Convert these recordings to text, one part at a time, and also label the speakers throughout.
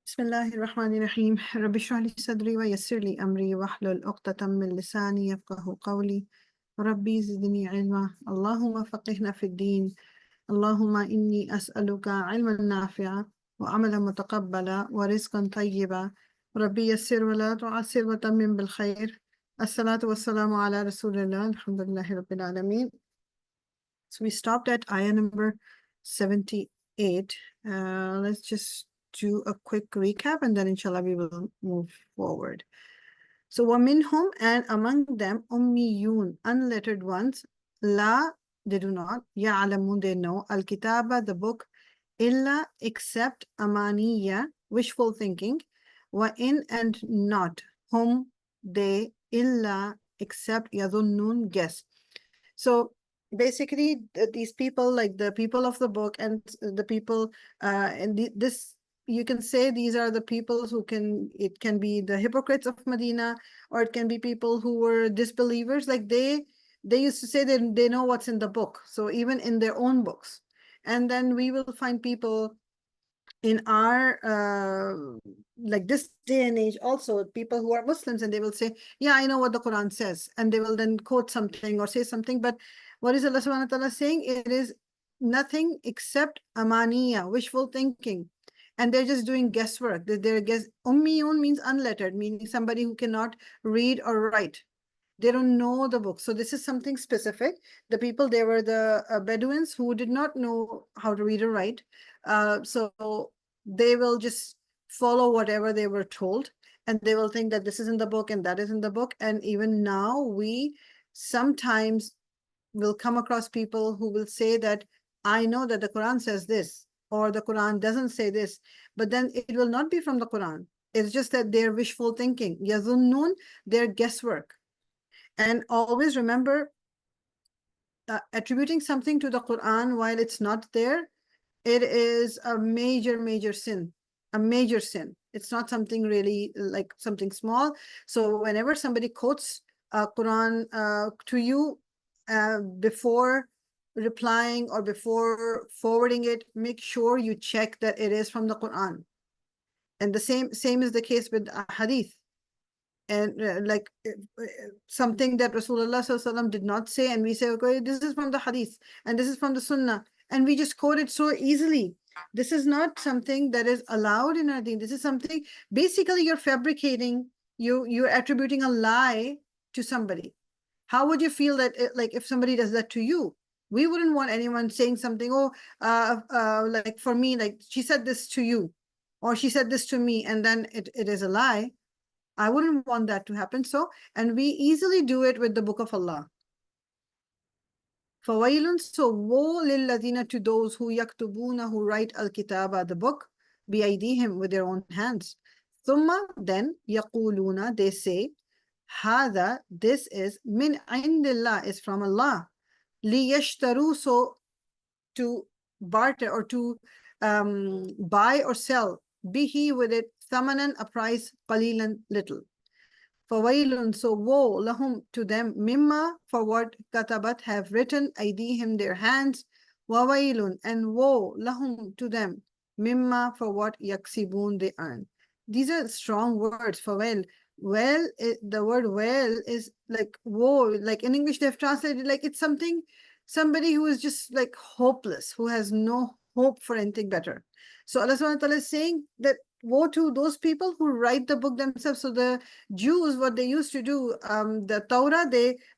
Speaker 1: بسم الله الرحمن الرحيم رب اشرح لي صدري ويسر لي أمري واحلل عقدة من لساني يفقه قولي ربي زدني علما اللهم فقهنا في الدين اللهم إني أسألك علما نافعا وعملا متقبلا ورزقا طيبا ربي يسر ولا تعسر وتمم بالخير الصلاة والسلام على رسول الله الحمد لله رب العالمين. So we stopped at ayah number 78. Let's just do a quick recap and then inshallah we will move forward. So وَمِنْهُمْ, and among them ummiyun, unlettered ones, la, they do not, ya'alamun, they know, al-kitaba, the book, illa, except amaniya, wishful thinking, wa in, and not, hum, they, illa, except yadhunnun, guess. So basically, these people, like the people of the book and the people, this, you can say these are the people who it can be the hypocrites of Medina, or it can be people who were disbelievers. Like they used to say that they know what's in the book. So even in their own books. And then we will find people in our like this day and age also, people who are Muslims, and they will say, yeah, I know what the Quran says, and they will then quote something or say something. But what is Allah subhanahu wa ta'ala saying? It is nothing except amaniya, wishful thinking, and they're just doing guesswork. They're ummiyun means unlettered, meaning somebody who cannot read or write. They don't know the book. So this is something specific. The people, they were the Bedouins who did not know how to read or write. So they will just follow whatever they were told, and they will think that this is in the book and that is in the book. And even now, we sometimes will come across people who will say that, I know that the Quran says this, or the Quran doesn't say this, but then it will not be from the Quran. It's just that they're wishful thinking. Yazunnun, their guesswork. And always remember, attributing something to the Quran while it's not there, it is a major, major sin, a major sin. It's not something really like something small. So whenever somebody quotes Quran to you, before replying or before forwarding it, make sure you check that it is from the Quran. And the same is the case with hadith. And something that Rasulullah SAW did not say, and we say, okay, this is from the hadith and this is from the sunnah, and we just quote it so easily. This is not something that is allowed in our deen. This is something, basically you're fabricating, you're attributing a lie to somebody. How would you feel that like if somebody does that to you? We wouldn't want anyone saying something, like for me, like she said this to you, or she said this to me, and then it is a lie. I wouldn't want that to happen. So, and we easily do it with the book of Allah. فَوَيْلٌ, so woe لِلَّذِينَ, to those who yaktubuna, who write al-kitaba, the book, بِأَيْدِيهِمْ, with their own hands. ثُمَّ, then, يَقُولُونَ, they say, هَذَا, this is, min عِنْدِ, is from Allah. لِيَشْتَرُوا, so to barter or to buy or sell, bihi, with it, thamanan, a price, qalilan, little. فَوَيْلٌ, so woe, lahum, to them, mimma, for what katabat, have written, aydihim, their hands, وَوَيْلٌ, and woe, lahum, to them, mimma, for what yaksibun, they earn. These are strong words. For well, the word well is like woe, like in English they've translated like it's somebody who is just like hopeless, who has no hope for anything better. So Allah subhanahu wa ta'ala is saying that woe to those people who write the book themselves. So the Jews, what they used to do, the Torah,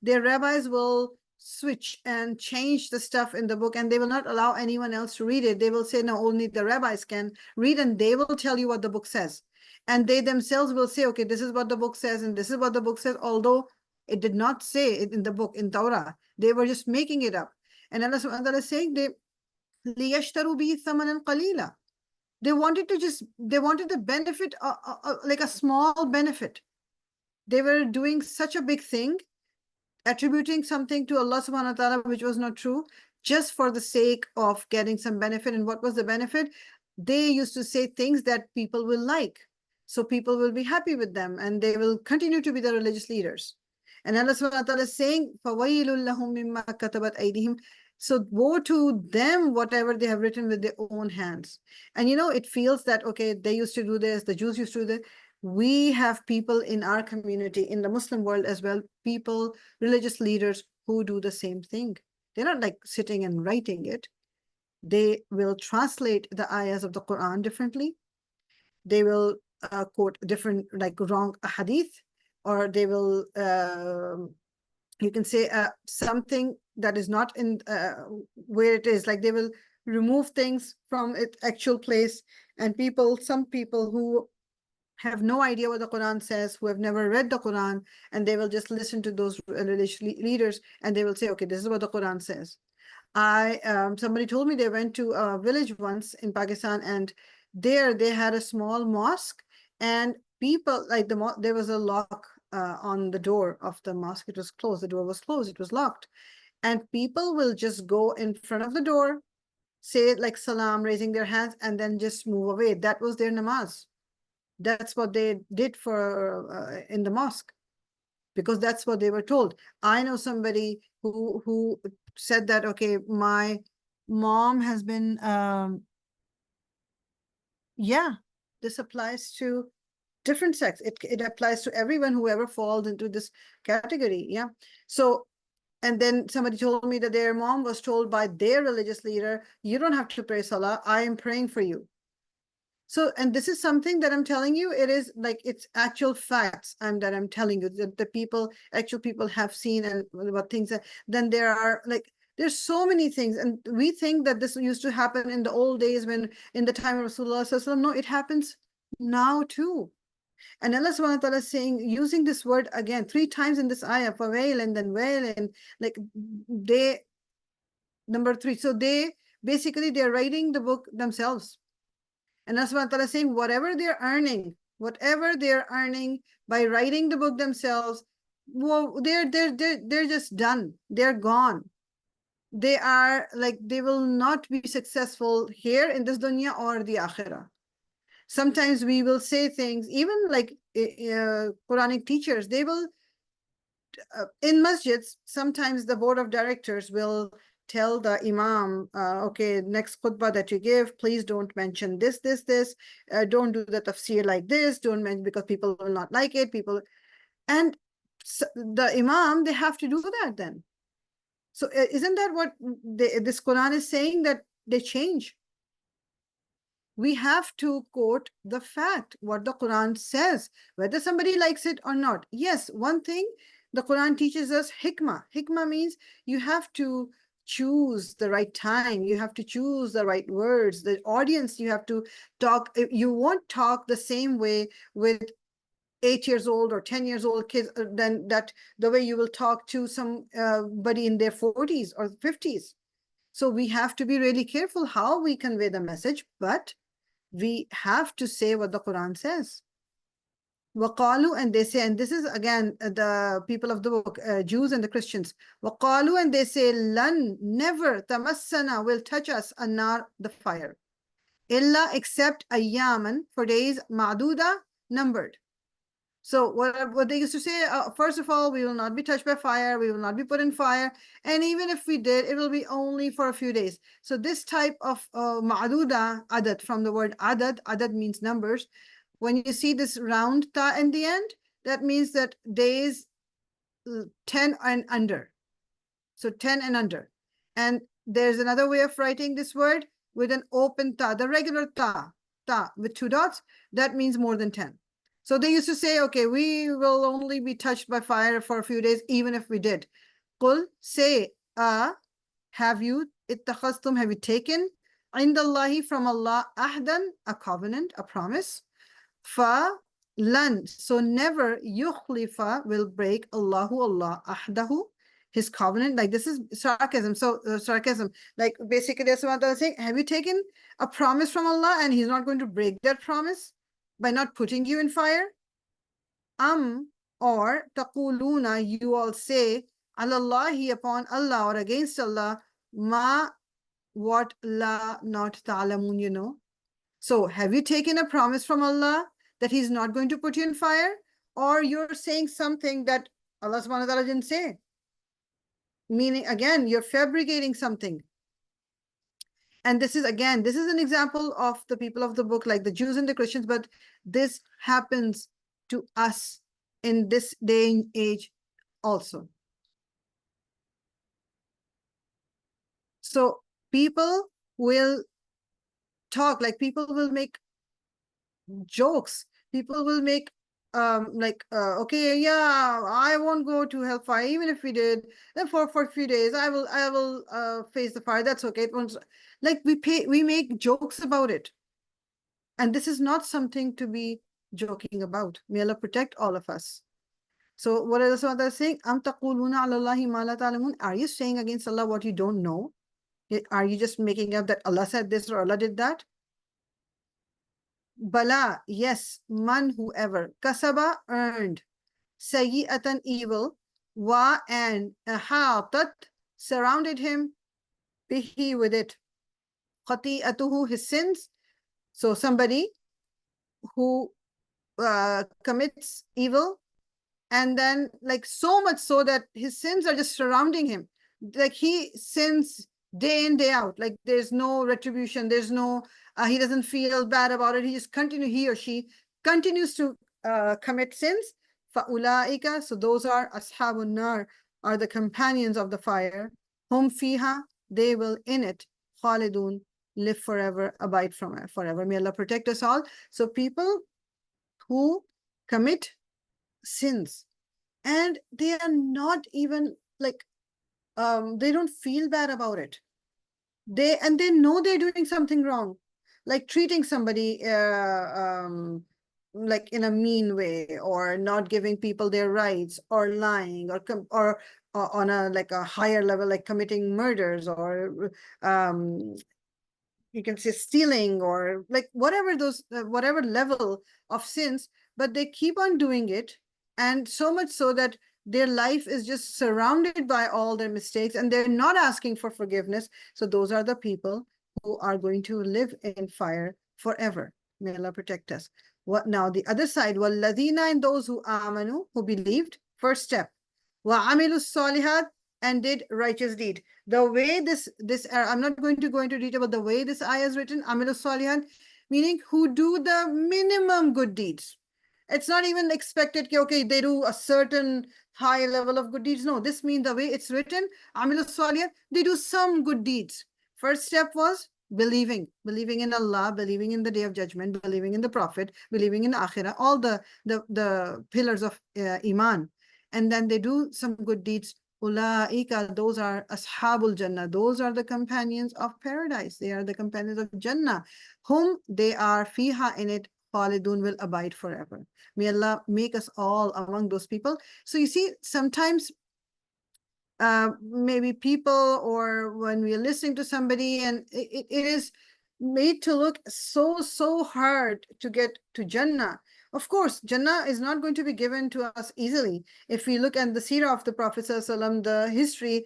Speaker 1: their rabbis will switch and change the stuff in the book, and they will not allow anyone else to read it. They will say, no, only the rabbis can read, and they will tell you what the book says. And they themselves will say, okay, this is what the book says, and this is what the book says, although it did not say it in the book, in Torah. They were just making it up. And Allah subhanahu wa ta'ala is saying, لِيَشْتَرُوا بِهِ ثَمَنًا قَلِيلًا. They wanted the benefit, like a small benefit. They were doing such a big thing, attributing something to Allah subhanahu wa ta'ala which was not true, just for the sake of getting some benefit. And what was the benefit? They used to say things that people will like. So people will be happy with them, and they will continue to be the religious leaders. And Allah subhanahu wa ta'ala is saying, فَوَيْلٌ لَهُم مِّمَّا كَتَبَتْ أَيْدِيهِمْ. So woe to them, whatever they have written with their own hands. And it feels that, okay, they used to do this, the Jews used to do this. We have people in our community, in the Muslim world as well, people, religious leaders who do the same thing. They're not like sitting and writing it. They will translate the ayahs of the Quran differently. They will quote different, like wrong hadith, or they will, you can say something that is not in where it is, like they will remove things from its actual place. And some people who have no idea what the Quran says, who have never read the Quran, and they will just listen to those religious leaders, and they will say, okay, this is what the Quran says. Somebody told me they went to a village once in Pakistan, and there they had a small mosque, and people, like there was a lock on the door of the mosque. It was closed. The door was closed. It was locked. And people will just go in front of the door, say like salam, raising their hands, and then just move away. That was their namaz. That's what they did for in the mosque, because that's what they were told. I know somebody who said that, okay, my mom has been, yeah, this applies to different sects. It applies to everyone, whoever falls into this category. Yeah. So, and then somebody told me that their mom was told by their religious leader, you don't have to pray salah, I am praying for you. So, and this is something that I'm telling you, it is like, it's actual facts that I'm telling you, that the actual people have seen, and what things that, then there are like, there's so many things. And we think that this used to happen in the old days, when in the time of Rasulullah Sallallahu Alaihi Wasallam. No, it happens now too. And Allah subhanahu wa ta'ala is saying, using this word again 3 times in this ayah, fawail and then wail, and like they, number 3. So they're writing the book themselves. And Allah subhanahu wa ta'ala is saying, whatever they're earning by writing the book themselves, well, they're just done. They're gone. They are like, they will not be successful here in this dunya or the akhirah. Sometimes we will say things, even like Quranic teachers, they will, in masjids, sometimes the board of directors will tell the imam, okay, next khutbah that you give, please don't mention this, don't do the tafsir like this, don't mention, because people will not like it, and the imam, they have to do that then. So isn't that what this Quran is saying, that they change? We have to quote the fact, what the Quran says, whether somebody likes it or not. Yes, one thing, the Quran teaches us hikmah. Hikmah means you have to choose the right time. You have to choose the right words, the audience. You have to talk. You won't talk the same way with 8 years old or 10 years old kids than that the way you will talk to somebody in their 40s or 50s. So we have to be really careful how we convey the message, but we have to say what the Quran says. وَقَالُوا, and they say, and this is again the people of the book, Jews and the Christians. وَقَالُوا, and they say, lan, never, tamassana, will touch us, annar, the fire. Illa, except ayyaman, for days, ma'duda, numbered. So what they used to say, first of all, we will not be touched by fire, we will not be put in fire, and even if we did, it will be only for a few days. So this type of ma'duda, adad, from the word adad means numbers. When you see this round ta in the end, that means that days 10 and under. So 10 and under. And there's another way of writing this word with an open ta, the regular ta with 2 dots, that means more than 10. So they used to say, okay, we will only be touched by fire for a few days, even if we did. Qul, say, have you taken, indallahi, from Allah, ahdan, a covenant, a promise, fa, lan, so never, yukhlifa, will break Allahu, Allah, ahdahu, his covenant. Like, this is sarcasm. So sarcasm, like basically that's what I'm saying. Have you taken a promise from Allah and he's not going to break that promise by not putting you in fire? Or taquluna, you all say, alallahi, upon Allah or against Allah, ma, what, la, not ta'lamun, you know. So have you taken a promise from Allah that he's not going to put you in fire? Or you're saying something that Allah subhanahu wa ta'ala didn't say? meaning again, you're fabricating something. And this is an example of the people of the book, like the Jews and the Christians, but this happens to us in this day and age also. So people will talk, like people will make jokes. People will make okay, yeah, I won't go to hellfire, even if we did. Then for a few days, I will face the fire. That's okay. It won't, like we make jokes about it. And this is not something to be joking about. May Allah protect all of us. So what is Allah saying? Am taquluna ala Allahi ma la ta'lamun? Are you saying against Allah what you don't know? Are you just making up that Allah said this or Allah did that? Bala, yes, man, whoever, kasaba, earned, sayyi'atan, evil, wa, and ahatat, surrounded him, bihi, with it, khati'atuhu, his sins. So somebody who commits evil, and then like so much so that his sins are just surrounding him, like he sins day in day out, like there's no retribution, there's no he doesn't feel bad about it, he or she continues to commit sins. فَأُولَٰئِكَ, so those are ashabun nar, are the companions of the fire. Hum fiha, they will in it, khalidun, live forever, abide from it forever. May Allah protect us all. So people who commit sins and they are not even like they don't feel bad about it, they know they're doing something wrong, like treating somebody like in a mean way, or not giving people their rights, or lying, or on a like a higher level, like committing murders, or you can say stealing, or like whatever those whatever level of sins, but they keep on doing it, and so much so that their life is just surrounded by all their mistakes, and they're not asking for forgiveness. So those are the people who are going to live in fire forever. May Allah protect us. What now? The other side, وَالَّذِينَ, and those who amanu, who believed. First step, وَعَمِلُوا الصَّالِحَاتِ, and did righteous deed. The way this I'm not going to go into detail, but the way this ayah is written, Amilu Salihan, meaning who do the minimum good deeds. It's not even expected, okay, they do a certain high level of good deeds. No, this means the way it's written, Amilu Salihan, they do some good deeds. First step was believing in Allah, believing in the day of judgment, believing in the Prophet, believing in Akhirah, all the pillars of Iman. And then they do some good deeds. Ulaika, those are ashabul jannah. Those are the companions of paradise. They are the companions of Jannah, whom they are fiha, in it, khalidun, will abide forever. May Allah make us all among those people. So you see, sometimes maybe people, or when we're listening to somebody, and it is made to look so hard to get to Jannah. Of course, Jannah is not going to be given to us easily. If we look at the seerah of the Prophet ﷺ, the history,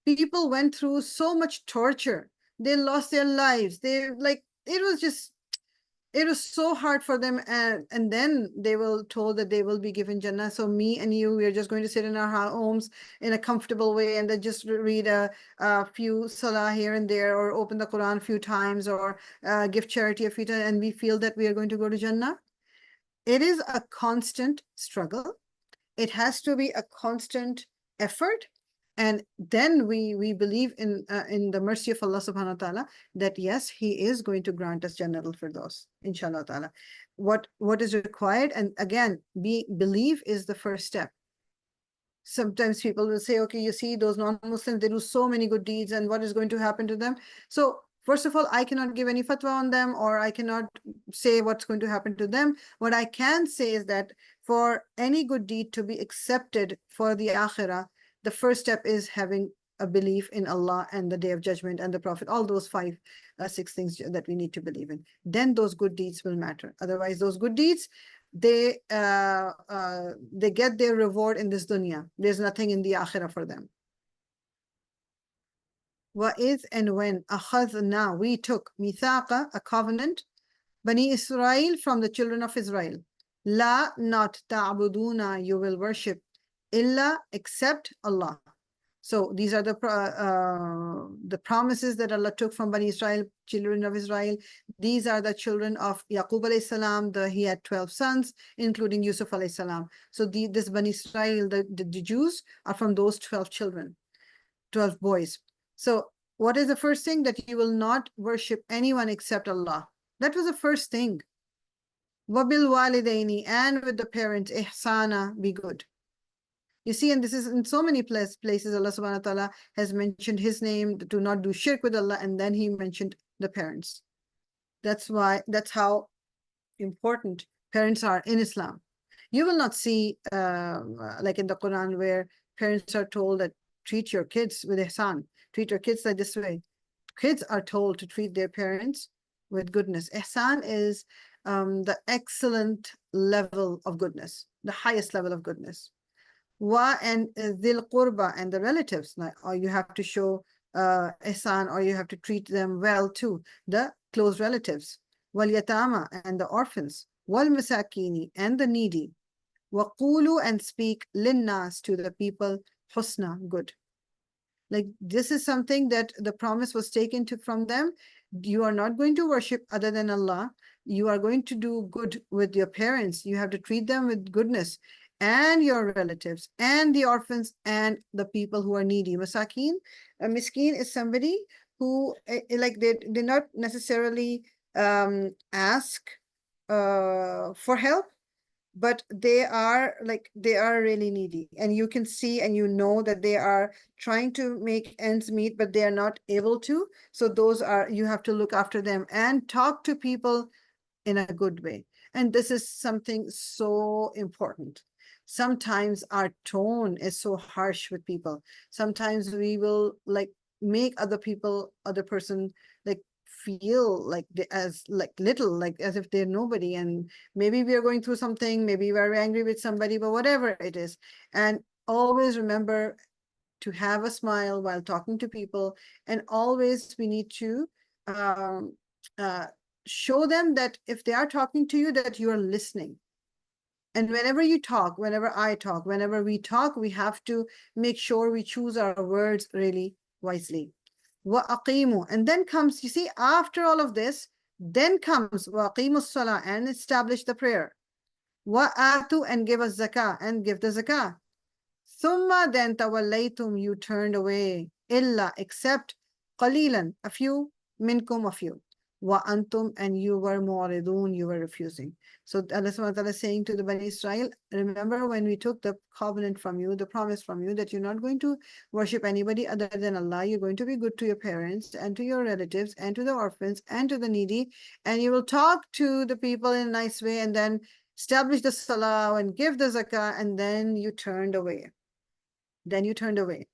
Speaker 1: people went through so much torture. They lost their lives. They like, it was so hard for them, and then they were told that they will be given Jannah. So me and you, we are just going to sit in our homes in a comfortable way, and then just read a few salah here and there, or open the Quran a few times, or give charity a few times, and we feel that we are going to go to Jannah. It is a constant struggle. It has to be a constant effort. And then we believe in the mercy of Allah subhanahu wa ta'ala, that yes, He is going to grant us Jannatul Firdaus, inshallah ta'ala. What is required, and again, believe is the first step. Sometimes people will say, okay, you see those non-Muslims, they do so many good deeds, and what is going to happen to them? So first of all, I cannot give any fatwa on them, or I cannot say what's going to happen to them. What I can say is that for any good deed to be accepted for the akhirah, the first step is having a belief in Allah and the Day of Judgment and the Prophet, all those six things that we need to believe in. Then those good deeds will matter. Otherwise, those good deeds, they get their reward in this dunya. There's nothing in the akhirah for them. وَإِذْ, and when, أَخَذْنَا, we took, mithaqa, a covenant, Bani Israel, from the children of Israel. La, not ta'buduna, you will worship, illa, except Allah. So these are the promises that Allah took from Bani Israel, children of Israel. These are the children of Yaqub alayhi salam. He had 12 sons, including Yusuf alayhi salam. So this Bani Israel, the Jews, are from those 12 children, 12 boys. So what is the first thing? That you will not worship anyone except Allah. That was the first thing. Wabil walidaini, and with the parents, ihsana, be good. You see, and this is in so many places, Allah subhanahu wa ta'ala has mentioned his name, do not do shirk with Allah, and then he mentioned the parents. That's how important parents are in Islam. You will not see, like in the Quran, where parents are told that treat your kids with ihsan, treat your kids like this way. Kids are told to treat their parents with goodness. Ihsan is the excellent level of goodness, the highest level of goodness. Wa and dhil qurba, and the relatives, or you have to show ihsan, or you have to treat them well too, the close relatives. Wal yatama, and the orphans. Wal masakini, and the needy. Wa qulu, and speak linnas, to the people, husna, good. Like this is something that the promise was taken from them. You are not going to worship other than Allah. You are going to do good with your parents. You have to treat them with goodness, and your relatives, and the orphans, and the people who are needy. Masakin, a miskin is somebody who, like, they not necessarily ask for help, but they are really needy, and you can see and you know that they are trying to make ends meet, but they are not able to. So those are, you have to look after them and talk to people in a good way. And this is something so important. Sometimes our tone is so harsh with people. Sometimes we will like make other person like feel like as if they're nobody, and maybe we are going through something, maybe we're angry with somebody, but whatever it is. And always remember to have a smile while talking to people, and always we need to show them that if they are talking to you, that you are listening. And whenever you talk, whenever I talk, whenever we talk, we have to make sure we choose our words really wisely. Wa aqimu, and then comes, you see, after all of this, then comes wa aqimu salah, and establish the prayer. Wa atu, and give us zakah, and give the zakah. Thumma, then tawallaytum, you turned away. Illa, except qalilan, a few, minkum, a few. Wa antum, and you were mu'ridun, you were refusing. So Allah subhanahu wa ta'ala is saying to the Bani Israel, remember when we took the covenant from you, the promise from you, that you're not going to worship anybody other than Allah. You're going to be good to your parents and to your relatives and to the orphans and to the needy, and you will talk to the people in a nice way, and then establish the salah and give the zakah, and then you turned away. Then you turned away.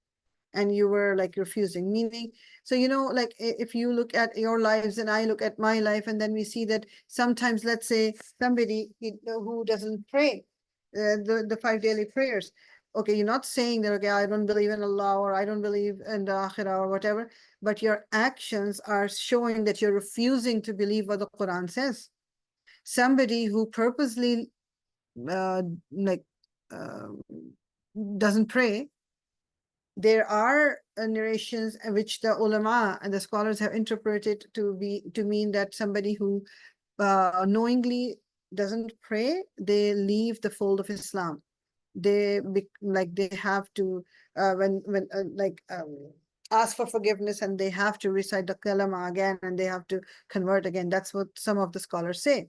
Speaker 1: And you were like refusing, meaning, so like if you look at your lives and I look at my life, and then we see that sometimes, let's say somebody who doesn't pray the 5 daily prayers. Okay, you're not saying that, okay, I don't believe in Allah, or I don't believe in the Akhirah, or whatever, but your actions are showing that you're refusing to believe what the Quran says. Somebody who purposely doesn't pray, there are narrations in which the ulama and the scholars have interpreted to mean that somebody who knowingly doesn't pray, they leave the fold of Islam. They have to ask for forgiveness, and they have to recite the kalama again, and they have to convert again. That's what some of the scholars say.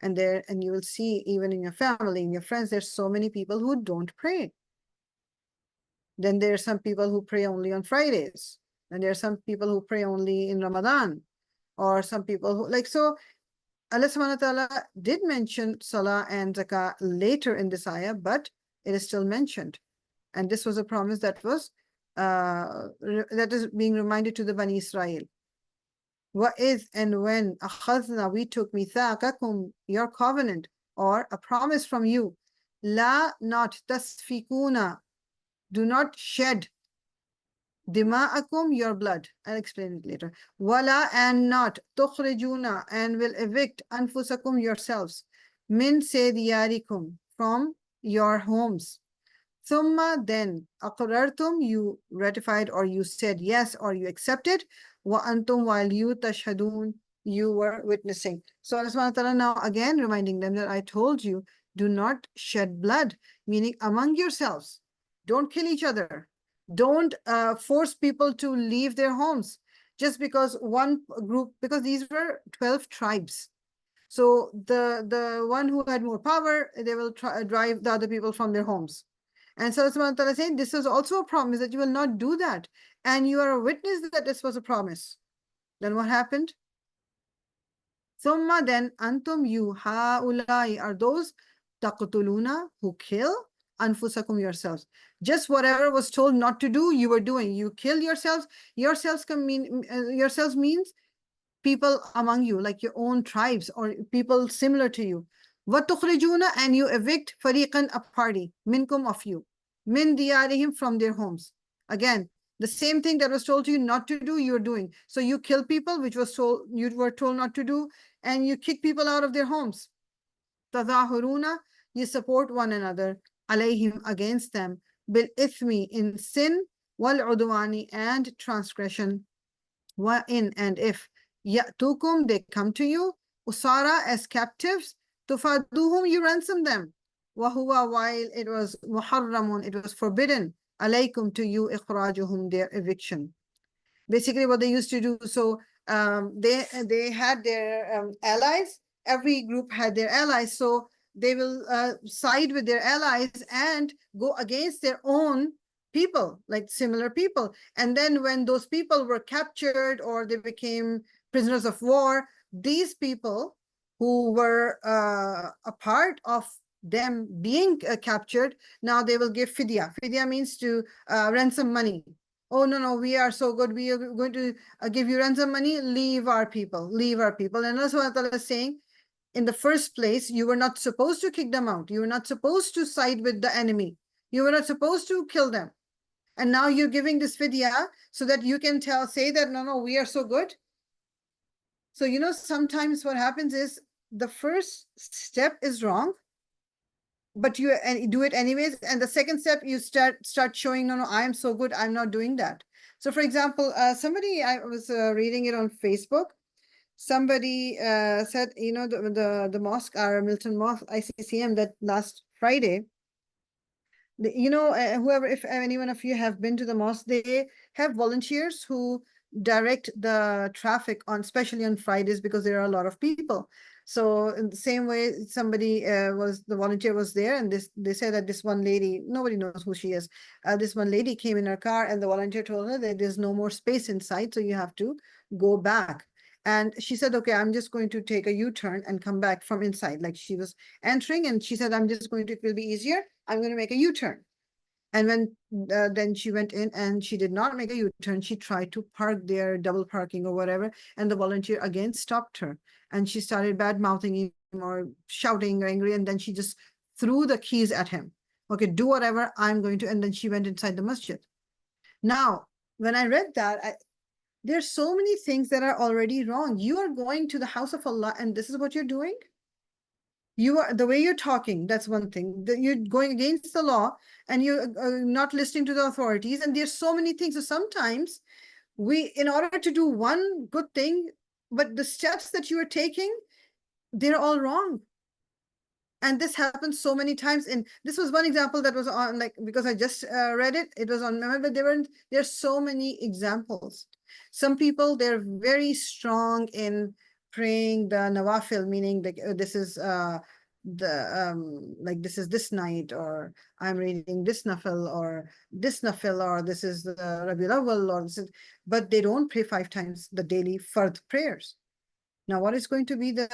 Speaker 1: And you will see, even in your family, in your friends, there's so many people who don't pray. Then there are some people who pray only on Fridays. And there are some people who pray only in Ramadan. Or some people who, so Allah subhanahu wa ta'ala did mention Salah and Zakah later in this ayah, but it is still mentioned. And this was a promise that was, that is being reminded to the Bani Israel. What is, and when akhadna, we took mithaqakum, your covenant, or a promise from you. La, not tasfikuna, do not shed dima'akum, your blood. I'll explain it later. Wala, and not tukhrijuna, and will evict anfusakum, yourselves. Min se diyarikum, from your homes. Thumma, then, aqrartum, you ratified or you said yes or you accepted, wa antum, while you tashhadun, you were witnessing. So Allah subhanahu wa ta'ala now again reminding them that I told you, do not shed blood, meaning among yourselves. Don't kill each other. Don't force people to leave their homes just because one group, because these were 12 tribes. So the one who had more power, they will drive the other people from their homes. And so Allah subhanahu wa ta'ala saying, this is also a promise that you will not do that. And you are a witness that this was a promise. Then what happened? Thumma, then, antum, you, haulai, are those taqtuluna, who kill anfusakum, yourselves. Just whatever was told not to do, you were doing. You kill yourselves. Yourselves can mean, yourselves means people among you, like your own tribes or people similar to you. وَتُخْرِجُونَ, and you evict fariqan, a party, minkum, of you, min diyarihim, from their homes. Again, the same thing that was told to you not to do, you're doing. So you kill people, which was told, you were told not to do, and you kick people out of their homes. تَظَاهُرُونَ, you support one another, alayhim, against them, bil ithmi, in sin, wal udwani, and transgression, wa in, and if, ya'tukum, they come to you, usara, as captives, tufaduhum, you ransom them, wa huwa, while it was muharramun, it was forbidden, alaykum, to you, ikhrajuhum, their eviction. Basically what they used to do, so they had their allies. Every group had their allies, so they will side with their allies and go against their own people, like similar people. And then when those people were captured or they became prisoners of war, these people who were a part of them being captured, now they will give fidya. Fidya means to ransom money. Oh, no, we are so good. We are going to give you ransom money. Leave our people. Leave our people. And that's what Allah is saying. In the first place, you were not supposed to kick them out. You were not supposed to side with the enemy. You were not supposed to kill them. And now you're giving this fidya so that you can say that, no, we are so good. So, sometimes what happens is the first step is wrong, but you do it anyways. And the second step, you start showing, no, I am so good, I'm not doing that. So for example, somebody, I was reading it on Facebook. Somebody said, the mosque, our Milton Mosque, ICCM, that last Friday, whoever, if anyone of you have been to the mosque, they have volunteers who direct the traffic on, especially on Fridays, because there are a lot of people. So in the same way, somebody the volunteer was there, and they said that this one lady, nobody knows who she is. This one lady came in her car, and the volunteer told her that there's no more space inside, so you have to go back. And she said, okay, I'm just going to take a U-turn and come back from inside. Like she was entering, and she said, it will be easier. I'm going to make a U-turn. And when then she went in and she did not make a U-turn, she tried to park there, double parking or whatever. And the volunteer again stopped her, and she started bad mouthing him or shouting or angry. And then she just threw the keys at him. Okay, do whatever, I'm going to. And then she went inside the masjid. Now, when I read that, there's so many things that are already wrong. You are going to the house of Allah, and this is what you're doing. You are, the way you're talking, that's one thing. You're going against the law, and you're not listening to the authorities. And there's so many things. So sometimes in order to do one good thing, but the steps that you are taking, they're all wrong. And this happens so many times. And this was one example that was on, like, because I just read it, it was on memory, but there's so many examples. Some people, they're very strong in praying the nawafil, meaning like this is like this is this night, or I'm reading this nafil, or this nafil, or this is the Rabiul Awwal, or this is, but they don't pray 5 times the daily fard prayers. Now, what is going to be the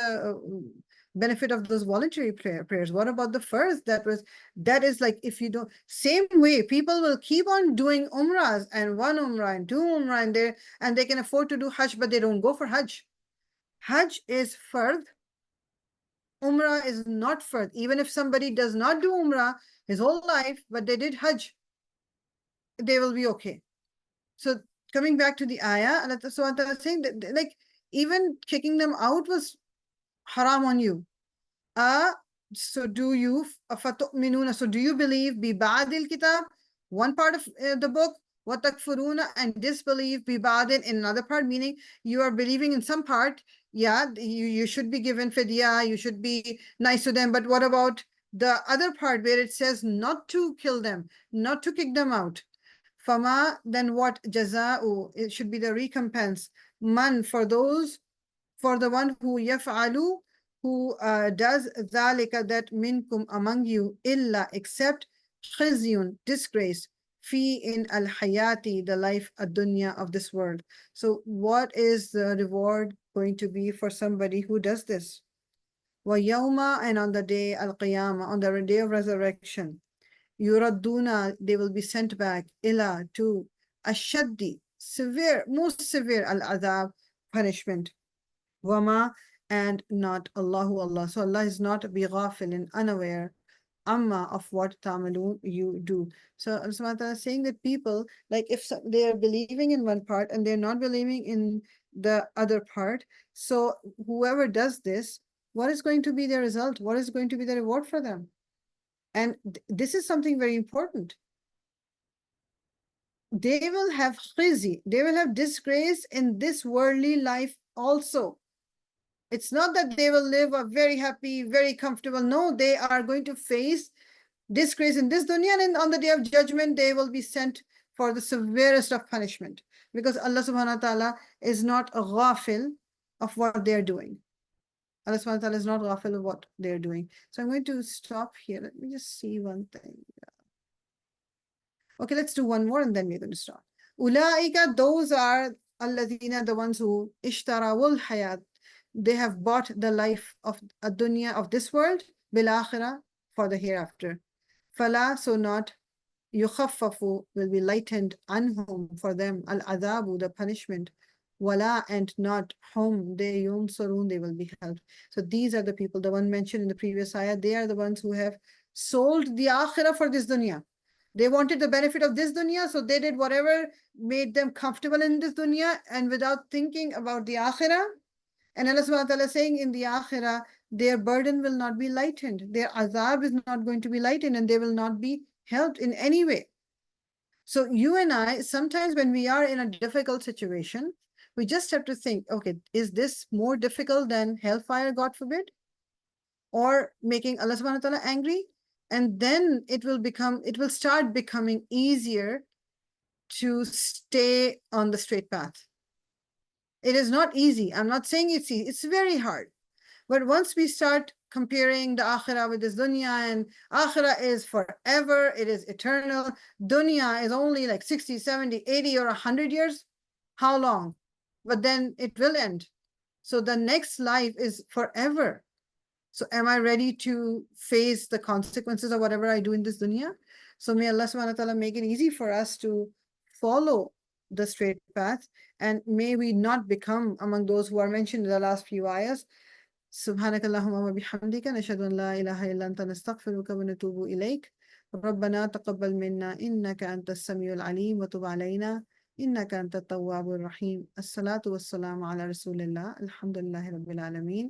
Speaker 1: benefit of those voluntary prayers? What about the first? That is like, if you don't, same way, people will keep on doing umrahs, and 1 umrah and 2 umrah, and they can afford to do hajj, but they don't go for hajj. Hajj is fard. Umrah is not fard. Even if somebody does not do umrah his whole life, but they did hajj, they will be okay. So coming back to the ayah, Allah Subhanahu is saying that, like, even kicking them out was haram on you. So do you فَتُؤْمِنُونَ, so do you believe بِبَعْدِ الْكِتَابِ, one part of the book, وَتَكْفُرُونَ, and disbelieve بِبَعْدٍ, in another part, meaning you are believing in some part, yeah, you should be given fidya, you should be nice to them, but what about the other part where it says not to kill them, not to kick them out? Fama, then what? Jaza'u, it should be the recompense. Man, for the one who yaf'alu, who does dhalika, that minkum, among you, illa, except khizyun, disgrace, fi, in al-hayati, the life ad-dunya of this world. So what is the reward going to be for somebody who does this? Wa yawma, and on the day al-qiyamah, on the day of resurrection, yuraduna, they will be sent back, ila, to ashaddi, severe, most severe, al-adab, punishment. Wama, and not Allahu Allah. So Allah is not bighafilin, unaware, amma, of what ta'malun, you do. So Allah subhanahu wa ta'ala is saying that people, like if they are believing in one part and they're not believing in the other part, so whoever does this, what is going to be the result? What is going to be the reward for them? And this is something very important. They will have khizi, they will have disgrace in this worldly life also. It's not that they will live a very happy, very comfortable. No, they are going to face disgrace in this dunya, and on the day of judgment, they will be sent for the severest of punishment, because Allah subhanahu wa ta'ala is not a ghafil of what they're doing. Allah subhanahu wa ta'ala is not ghafil of what they're doing. So I'm going to stop here. Let me just see one thing. Okay, let's do one more and then we're going to stop. Ulaika, those are alladhina, the ones who ishtarawul hayat, they have bought the life of a dunya, of this world, bil akhirah, for the hereafter. Fala, so not, yukhaffafu, will be lightened, anhum, for them, al adabu, the punishment, wala, and not hum, they yunsarun, they will be helped. So these are the people, the one mentioned in the previous ayah, they are the ones who have sold the akhirah for this dunya. They wanted the benefit of this dunya, so they did whatever made them comfortable in this dunya, and without thinking about the akhirah. And Allah subhanahu wa ta'ala is saying in the akhirah, their burden will not be lightened. Their azab is not going to be lightened, and they will not be helped in any way. So you and I, sometimes when we are in a difficult situation, we just have to think, okay, is this more difficult than hellfire, God forbid? Or making Allah subhanahu wa ta'ala angry? And then it will start becoming easier to stay on the straight path. It is not easy. I'm not saying it's easy. It's very hard. But once we start comparing the akhirah with this dunya, and akhirah is forever, it is eternal. Dunya is only like 60, 70, 80, or 100 years. How long? But then it will end. So the next life is forever. So am I ready to face the consequences of whatever I do in this dunya? So may Allah subhanahu wa ta'ala make it easy for us to follow the straight path, and may we not become among those who are mentioned in the last few ayahs. سبحانك اللهم وبحمدك نشهد أن لا إله إلا أنت نستغفرك ونتوب إليك ربنا تقبل منا إنك أنت السميع العليم وتب علينا إنك أنت التواب الرحيم الصلاة والسلام على رسول الله الحمد لله رب العالمين